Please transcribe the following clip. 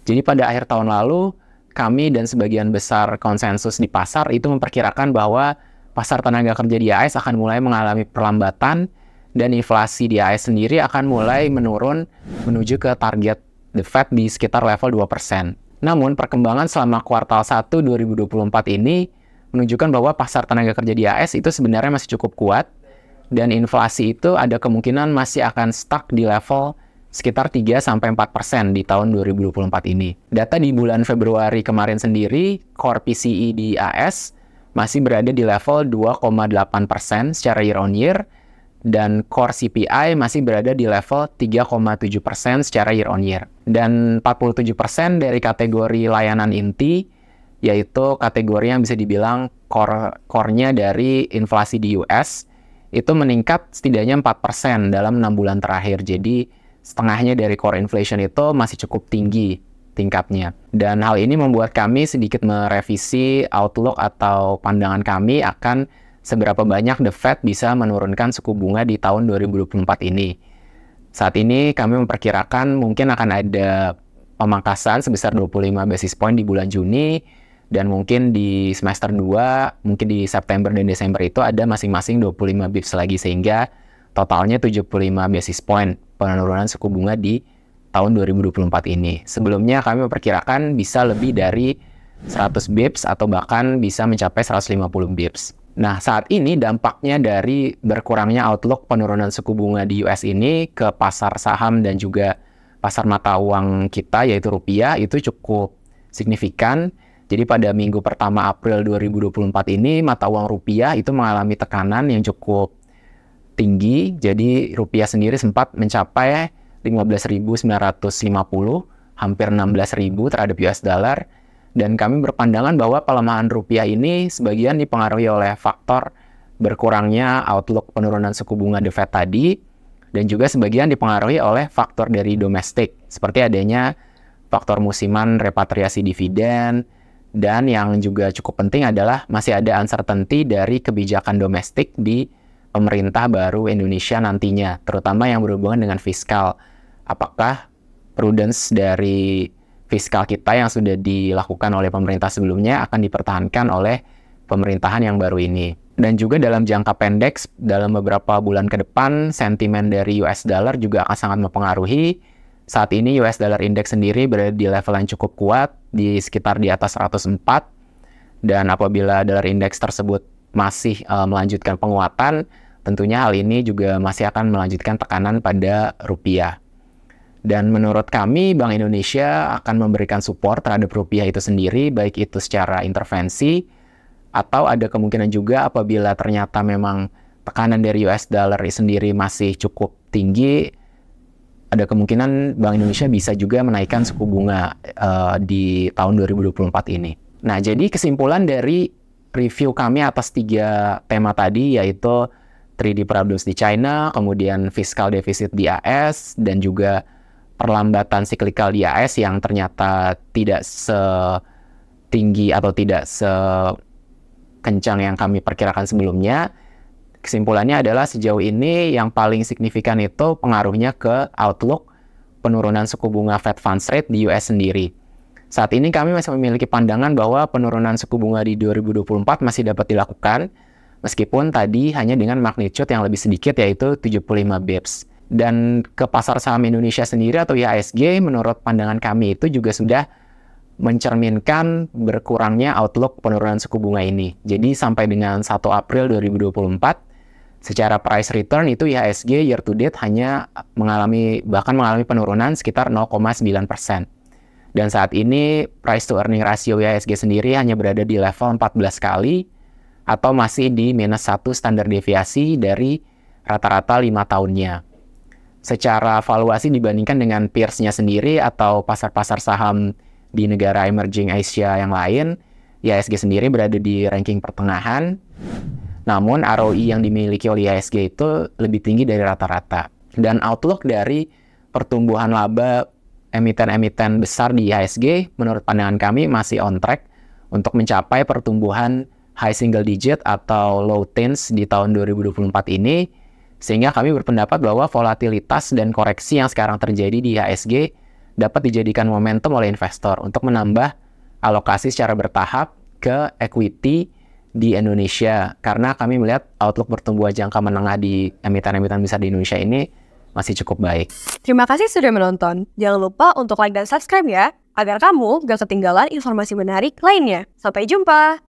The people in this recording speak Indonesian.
Jadi pada akhir tahun lalu, kami dan sebagian besar konsensus di pasar itu memperkirakan bahwa pasar tenaga kerja di AS akan mulai mengalami perlambatan dan inflasi di AS sendiri akan mulai menurun menuju ke target The Fed di sekitar level 2%. Namun, perkembangan selama kuartal 1 2024 ini menunjukkan bahwa pasar tenaga kerja di AS itu sebenarnya masih cukup kuat dan inflasi itu ada kemungkinan masih akan stuck di level sekitar 3-4% di tahun 2024 ini. Data di bulan Februari kemarin sendiri, core PCE di AS masih berada di level 2,8% secara year on year, dan core CPI masih berada di level 3,7% secara year on year. Dan 47% dari kategori layanan inti, yaitu kategori yang bisa dibilang core-nya dari inflasi di US, itu meningkat setidaknya 4% dalam 6 bulan terakhir. Jadi, setengahnya dari core inflation itu masih cukup tinggi tingkatnya. Dan hal ini membuat kami sedikit merevisi outlook atau pandangan kami akan seberapa banyak The Fed bisa menurunkan suku bunga di tahun 2024 ini. Saat ini kami memperkirakan mungkin akan ada pemangkasan sebesar 25 basis point di bulan Juni, dan mungkin di semester 2, mungkin di September dan Desember itu ada masing-masing 25 bips lagi, sehingga totalnya 75 basis point penurunan suku bunga di tahun 2024 ini. Sebelumnya kami memperkirakan bisa lebih dari 100 bips atau bahkan bisa mencapai 150 bips. Nah, saat ini dampaknya dari berkurangnya outlook penurunan suku bunga di US ini ke pasar saham dan juga pasar mata uang kita, yaitu rupiah, itu cukup signifikan. Jadi pada minggu pertama April 2024 ini, mata uang rupiah itu mengalami tekanan yang cukup tinggi. Jadi rupiah sendiri sempat mencapai 15.950, hampir 16.000 terhadap US dollar. Dan kami berpandangan bahwa pelemahan rupiah ini sebagian dipengaruhi oleh faktor berkurangnya outlook penurunan suku bunga The Fed tadi, dan juga sebagian dipengaruhi oleh faktor dari domestik, seperti adanya faktor musiman repatriasi dividen, dan yang juga cukup penting adalah masih ada uncertainty dari kebijakan domestik di pemerintah baru Indonesia nantinya, terutama yang berhubungan dengan fiskal. Apakah prudence dari fiskal kita yang sudah dilakukan oleh pemerintah sebelumnya akan dipertahankan oleh pemerintahan yang baru ini. Dan juga dalam jangka pendek, dalam beberapa bulan ke depan, sentimen dari US dollar juga akan sangat mempengaruhi. Saat ini US dollar index sendiri berada di level yang cukup kuat, di sekitar di atas 104. Dan apabila dollar index tersebut masih melanjutkan penguatan, tentunya hal ini juga masih akan melanjutkan tekanan pada rupiah. Dan menurut kami, Bank Indonesia akan memberikan support terhadap rupiah itu sendiri, baik itu secara intervensi, atau ada kemungkinan juga apabila ternyata memang tekanan dari US dollar sendiri masih cukup tinggi, ada kemungkinan Bank Indonesia bisa juga menaikkan suku bunga di tahun 2024 ini. Nah, jadi kesimpulan dari review kami atas 3 tema tadi, yaitu 3D problems di China, kemudian fiscal deficit di AS, dan juga perlambatan siklikal di AS yang ternyata tidak setinggi atau tidak sekencang yang kami perkirakan sebelumnya. Kesimpulannya adalah sejauh ini yang paling signifikan itu pengaruhnya ke outlook penurunan suku bunga Fed Funds Rate di US sendiri. Saat ini kami masih memiliki pandangan bahwa penurunan suku bunga di 2024 masih dapat dilakukan, meskipun tadi hanya dengan magnitude yang lebih sedikit, yaitu 75 bips. Dan ke pasar saham Indonesia sendiri atau IHSG, menurut pandangan kami itu juga sudah mencerminkan berkurangnya outlook penurunan suku bunga ini. Jadi sampai dengan 1 April 2024, secara price return itu IHSG year to date hanya mengalami penurunan sekitar 0,9%. Dan saat ini price to earning ratio IHSG sendiri hanya berada di level 14 kali, atau masih di minus 1 standar deviasi dari rata-rata 5 tahunnya. Secara valuasi dibandingkan dengan peers-nya sendiri atau pasar-pasar saham di negara emerging Asia yang lain, IHSG sendiri berada di ranking pertengahan, namun ROE yang dimiliki oleh IHSG itu lebih tinggi dari rata-rata. Dan outlook dari pertumbuhan laba emiten-emiten besar di IHSG, menurut pandangan kami masih on track untuk mencapai pertumbuhan high single digit atau low teens di tahun 2024 ini, sehingga kami berpendapat bahwa volatilitas dan koreksi yang sekarang terjadi di IHSG dapat dijadikan momentum oleh investor untuk menambah alokasi secara bertahap ke equity di Indonesia. Karena kami melihat outlook pertumbuhan jangka menengah di emiten-emiten besar di Indonesia ini masih cukup baik. Terima kasih sudah menonton. Jangan lupa untuk like dan subscribe ya, agar kamu gak ketinggalan informasi menarik lainnya. Sampai jumpa!